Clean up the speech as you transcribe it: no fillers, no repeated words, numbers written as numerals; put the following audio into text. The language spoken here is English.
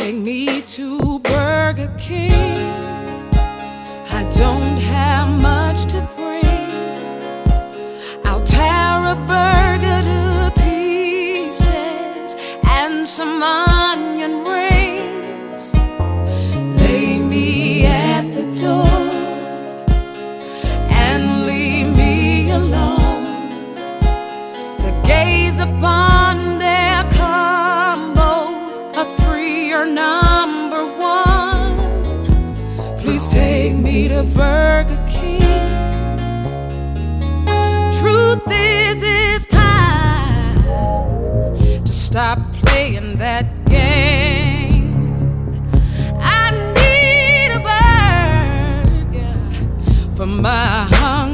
Take me to Burger King. I don't have much to bring. I'll tear a burger to pieces and some onion rings. Lay me at the door and leave me alone to gaze upon their combos. A 3 or number 1. Please take me to Burger King. Truth is, it's time to stop playing that game. I need a burger for my hunger.